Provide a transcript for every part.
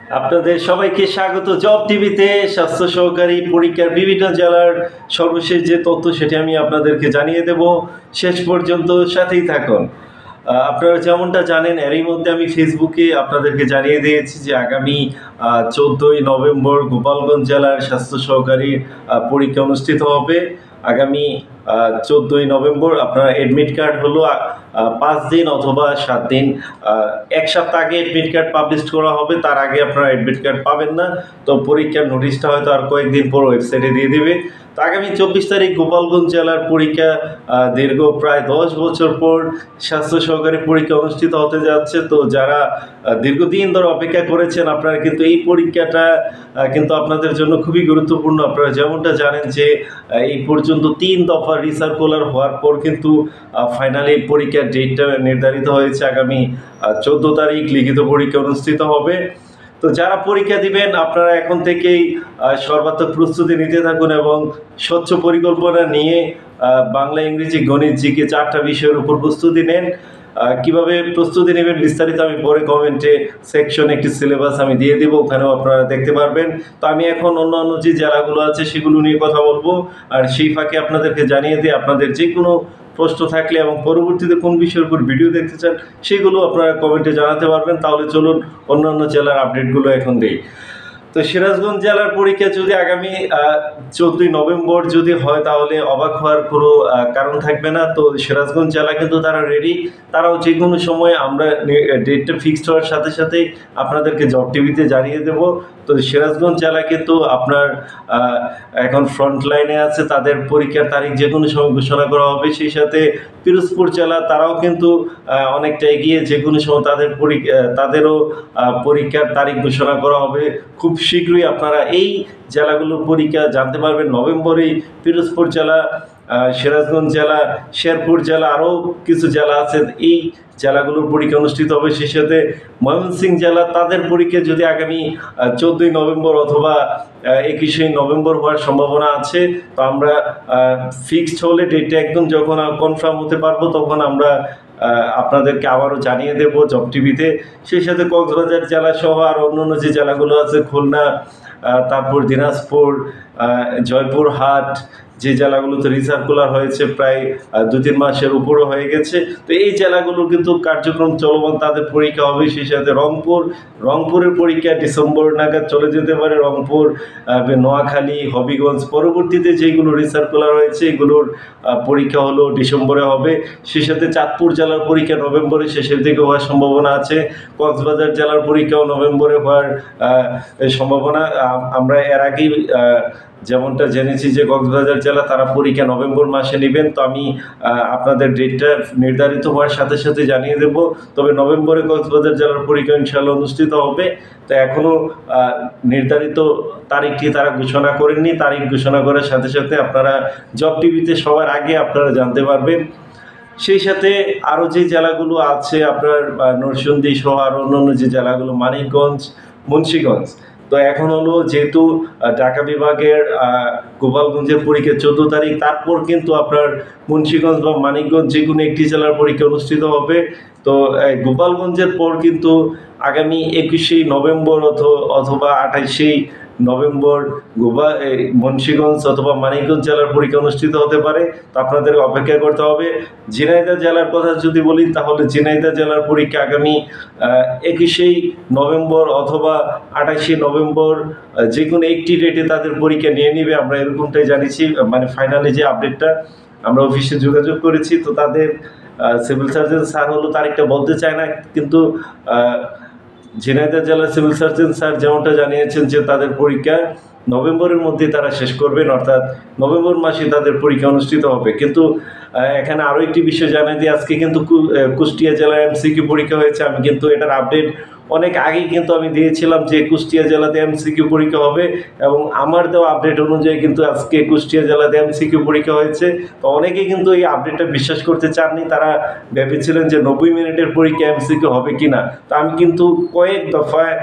আপনাদের সবাইকে স্বাগত জব টিভিতে। স্বাস্থ্য সহকারী পরীক্ষার বিভিন্ন জেলার সর্বশেষ যে তথ্য সেটি আমি আপনাদেরকে জানিয়ে দেব। শেষ পর্যন্ত সাথেই থাকুন। আপনারা যেমনটা জানেন, এরই মধ্যে আমি ফেসবুকে আপনাদেরকে জানিয়ে দিয়েছি যে আগামী 14ই নভেম্বর গোপালগঞ্জ জেলার স্বাস্থ্য সহকারী পরীক্ষা অনুষ্ঠিত হবে। আগামী 14ই নভেম্বর আপনার অ্যাডমিট কার্ড হলো 5 দিন অথবা 7 দিন, এক সপ্তাহ আগে অ্যাডমিট কার্ড পাবলিশ করা হবে। তার আগে আপনারা অ্যাডমিট কার্ড পাবেন না। তো পরীক্ষার নোটিশটা হয়তো আর কয়েকদিন পর ওয়েবসাইটে দিয়ে দিবে। তো আগামী 24 তারিখ গোপালগঞ্জ জেলার পরীক্ষা, দীর্ঘ প্রায় 10 বছর পর স্বাস্থ্য সহকারী পরীক্ষা অনুষ্ঠিত হতে যাচ্ছে। তো যারা দীর্ঘদিন ধরে অপেক্ষা করেছেন, আপনারা কিন্তু এই পরীক্ষাটা কিন্তু আপনাদের জন্য খুবই গুরুত্বপূর্ণ। আপনারা যেমনটা জানেন যে এই পর্যন্ত 3 দফা রিসার্কুলার হওয়ার পর কিন্তু ফাইনালি পরীক্ষার ডেটটা নির্ধারিত হয়েছে। আগামী 14 তারিখ লিখিত পরীক্ষা অনুষ্ঠিত হবে। তো যারা পরীক্ষা দিবেন, আপনারা এখন থেকেই সর্বাত্মক প্রস্তুতি নিতে থাকুন এবং স্বচ্ছ পরিকল্পনা নিয়ে বাংলা, ইংরেজি, গণিত, জিকে 4টা বিষয়ের উপর প্রস্তুতি নেন। কিভাবে প্রস্তুতি নেবেন বিস্তারিত আমি পরে কমেন্টে সেকশনে একটি সিলেবাস আমি দিয়ে দিব, ওখানেও আপনারা দেখতে পারবেন। তো আমি এখন অন্যান্য যে জেলাগুলো আছে সেগুলো নিয়ে কথা বলবো, আর সেই ফাঁকে আপনাদেরকে জানিয়ে দিই আপনাদের যে কোনো প্রশ্ন থাকলে এবং পরবর্তীতে কোন বিষয়ের উপর ভিডিও দেখতে চান সেগুলো আপনারা কমেন্টে জানাতে পারবেন। তাহলে চলুন অন্যান্য জেলার আপডেটগুলো এখন দিই। তো সিরাজগঞ্জ জেলার পরীক্ষা যদি আগামী 14ই নভেম্বর যদি হয়, তাহলে অবাক হওয়ার কোনো কারণ থাকবে না। তো সিরাজগঞ্জ জেলা কিন্তু তারা রেডি। তারাও যে কোনো সময় আমরা ডেটটা ফিক্সড হওয়ার সাথে সাথে আপনাদেরকে জব টিভিতে জানিয়ে দেব। তো সিরাজগঞ্জ জেলা কিন্তু আপনার এখন ফ্রন্ট লাইনে আছে, তাদের পরীক্ষার তারিখ যে কোনো সময় ঘোষণা করা হবে। সেই সাথে পিরোজপুর জেলা তারাও কিন্তু অনেকটা এগিয়ে, যে কোনো সময় তাদেরও পরীক্ষার তারিখ ঘোষণা করা হবে। খুব শীঘ্রই আপনারা এই জেলাগুলোর পরীক্ষা জানতে পারবেন। নভেম্বরেই পিরোজপুর জেলা, সিরাজগঞ্জ জেলা, শেরপুর জেলা, আরও কিছু জেলা আছে, এই জেলাগুলোর পরীক্ষা অনুষ্ঠিত হবে। সেই সাথে ময়মনসিংহ জেলা, তাদের পরীক্ষা যদি আগামী 14ই নভেম্বর অথবা 21শে নভেম্বর হওয়ার সম্ভাবনা আছে। তো আমরা ফিক্সড হলে ডেটটা একদম যখন কনফার্ম হতে পারবো তখন আমরা আপনাদেরকে আবারও জানিয়ে দেব জব টিভিতে। সেই সাথে কক্সবাজার জেলা সহ আর অন্যান্য যে জেলাগুলো আছে, খুলনা, তারপর দিনাজপুর, জয়পুরহাট, যে জেলাগুলোতে রিসার্কুলার হয়েছে প্রায় 2-3 মাসের উপরও হয়ে গেছে। তো এই জেলাগুলোর কিন্তু কার্যক্রম চলমান, তাদের পরীক্ষা হবে। সেই সাথে রংপুরের পরীক্ষা ডিসেম্বর নাগাদ চলে যেতে পারে। রংপুর, নোয়াখালী, হবিগঞ্জ, পরবর্তীতে যেগুলো রিসার্কুলার হয়েছে এগুলোর পরীক্ষা হলো ডিসেম্বরে হবে। সেই সাথে চাঁদপুর জেলার পরীক্ষা নভেম্বরের শেষের দিকে হওয়ার সম্ভাবনা আছে। কক্সবাজার জেলার পরীক্ষাও নভেম্বরে হওয়ার সম্ভাবনা। আমরা এর আগেই যেমনটা জেনেছি যে কক্সবাজার জেলা তারা পরীক্ষা নভেম্বর মাসে নেবেন। তো আমি আপনাদের ডেটটা নির্ধারিত হওয়ার সাথে সাথে জানিয়ে দেব। তবে নভেম্বরে কক্সবাজার জেলার পরীক্ষা ইনশাআল্লাহ অনুষ্ঠিত হবে। তো এখনও নির্ধারিত তারিখটি তারা ঘোষণা করেননি। তারিখ ঘোষণা করার সাথে সাথে আপনারা জব টিভিতে সবার আগে আপনারা জানতে পারবেন। সেই সাথে আরও যে জেলাগুলো আছে আপনার নরসিংদী সহ আর অন্যান্য যে জেলাগুলো, মানিকগঞ্জ, মুন্সিগঞ্জ। তো এখন হলো যেহেতু ঢাকা বিভাগের গোপালগঞ্জের পরীক্ষা 14 তারিখ, তারপর কিন্তু আপনার মুন্সিগঞ্জ বা মানিকগঞ্জ যে কোনো একটি জেলার পরীক্ষা অনুষ্ঠিত হবে। তো গোপালগঞ্জের পর কিন্তু আগামী 21শে নভেম্বর অথবা 28শে নভেম্বর মুন্সিগঞ্জ অথবা মানিকগঞ্জ জেলার পরীক্ষা অনুষ্ঠিত হতে পারে। তো আপনাদের অপেক্ষা করতে হবে। ঝিনাইদহ জেলার কথা যদি বলি, তাহলে ঝিনাইদহ জেলার পরীক্ষা আগামী 21শে নভেম্বর অথবা 28শে নভেম্বর, যে কোনো একটি ডেটে তাদের পরীক্ষা নিয়ে নেবে। আমরা এরকমটাই জানিয়েছি, মানে ফাইনালি যে আপডেটটা আমরা অফিসে যোগাযোগ করেছি। তো তাদের সিভিল সার্জন স্যার হলো তারিখটা বলতে চায় না, কিন্তু ঝিনাইদহ জেলার সিভিল সার্জন স্যার যেমনটা জানিয়েছেন যে তাদের পরীক্ষা নভেম্বরের মধ্যে তারা শেষ করবেন, অর্থাৎ নভেম্বর মাসে তাদের পরীক্ষা অনুষ্ঠিত হবে। কিন্তু এখানে আরও একটি বিষয় জানিয়ে দিই, আজকে কিন্তু কুষ্টিয়া জেলায় এমসিকিউ পরীক্ষা হয়েছে। আমি কিন্তু এটার আপডেট অনেক আগেই কিন্তু আমি দিয়েছিলাম যে কুষ্টিয়া জেলাতে এমসিকিউ পরীক্ষা হবে, এবং আমার দেওয়া আপডেট অনুযায়ী কিন্তু আজকে কুষ্টিয়া জেলাতে এমসিকিউ পরীক্ষা হয়েছে। তো অনেকে কিন্তু এই আপডেটটা বিশ্বাস করতে চাননি, তারা ভেবেছিলেন যে 90 মিনিটের পরীক্ষা এমসিকিউ হবে কিনা। তো আমি কিন্তু কয়েক দফায়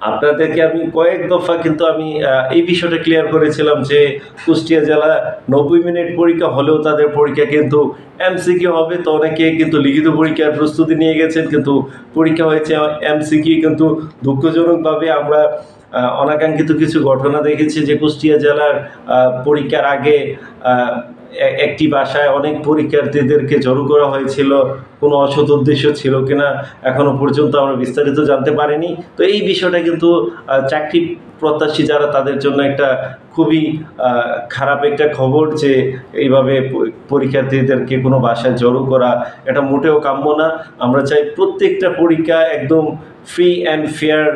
আপনাদেরকে আমি কয়েক দফা কিন্তু আমি এই বিষয়টা ক্লিয়ার করেছিলাম যে কুষ্টিয়া জেলা 90 মিনিট পরীক্ষা হলেও তাদের পরীক্ষা কিন্তু এমসিকিউ হবে। তো অনেকে কিন্তু লিখিত পরীক্ষার প্রস্তুতি নিয়ে গেছেন, কিন্তু পরীক্ষা হয়েছে এমসিকিউ। কিন্তু দুঃখজনকভাবে আমরা অনাকাঙ্ক্ষিত কিছু ঘটনা দেখেছি যে কুষ্টিয়া জেলার পরীক্ষার আগে একটি বাসায় অনেক পরীক্ষার্থীদেরকে জড়ো করা হয়েছিল। কোনো অসৎ উদ্দেশ্য ছিল কিনা এখনো পর্যন্ত আমরা বিস্তারিত জানতে পারিনি। তো এই বিষয়টা কিন্তু চাকরি প্রত্যাশী যারা তাদের জন্য একটা খুবই খারাপ একটা খবর যে এইভাবে পরীক্ষার্থীদেরকে কোনো বাসায় জড়ো করা, এটা মোটেও কাম্য না। আমরা চাই প্রত্যেকটা পরীক্ষা একদম ফ্রি অ্যান্ড ফেয়ার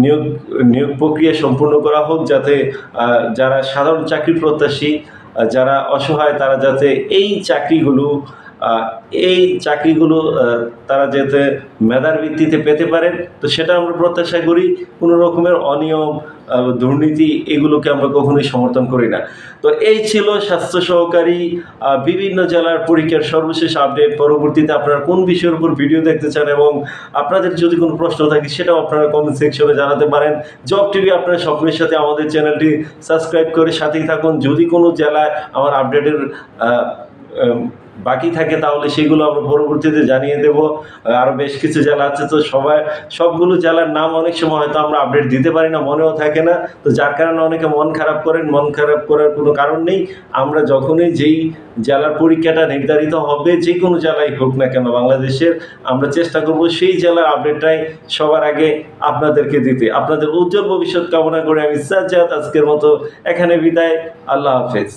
নিয়োগ প্রক্রিয়া সম্পূর্ণ করা হোক, যাতে যারা সাধারণ চাকরি প্রত্যাশী, যারা অসহায়, তারা যাতে এই চাকরিগুলো তারা যাতে মেধার ভিত্তিতে পেতে পারেন। তো সেটা আমরা প্রত্যাশা করি। কোনো রকমের অনিয়ম, দুর্নীতি এগুলোকে আমরা কখনোই সমর্থন করি না। তো এই ছিল স্বাস্থ্য সহকারী বিভিন্ন জেলার পরীক্ষার সর্বশেষ আপডেট। পরবর্তীতে আপনারা কোন বিষয়ের উপর ভিডিও দেখতে চান এবং আপনাদের যদি কোনো প্রশ্ন থাকে সেটাও আপনারা কমেন্ট সেকশনে জানাতে পারেন। জব টিভি আপনারা স্বপ্নের সাথে আমাদের চ্যানেলটি সাবস্ক্রাইব করে সাথেই থাকুন। যদি কোনো জেলায় আমার আপডেটের বাকি থাকে তাহলে সেগুলো আমরা পরবর্তীতে জানিয়ে দেব। আরও বেশ কিছু জেলা আছে, তো সবগুলো জেলার নাম অনেক সময় হয়তো আমরা আপডেট দিতে পারি না, মনেও থাকে না। তো যার কারণে অনেকে মন খারাপ করেন। মন খারাপ করার কোনো কারণ নেই। আমরা যখনই যেই জেলার পরীক্ষাটা নির্ধারিত হবে, যে কোনো জেলায় হোক না কেন বাংলাদেশের, আমরা চেষ্টা করব সেই জেলার আপডেটটাই সবার আগে আপনাদেরকে দিতে। আপনাদের উজ্জ্বল ভবিষ্যৎ কামনা করে আমি সাজ্জাদ আজকের মতো এখানে বিদায়। আল্লাহ হাফেজ।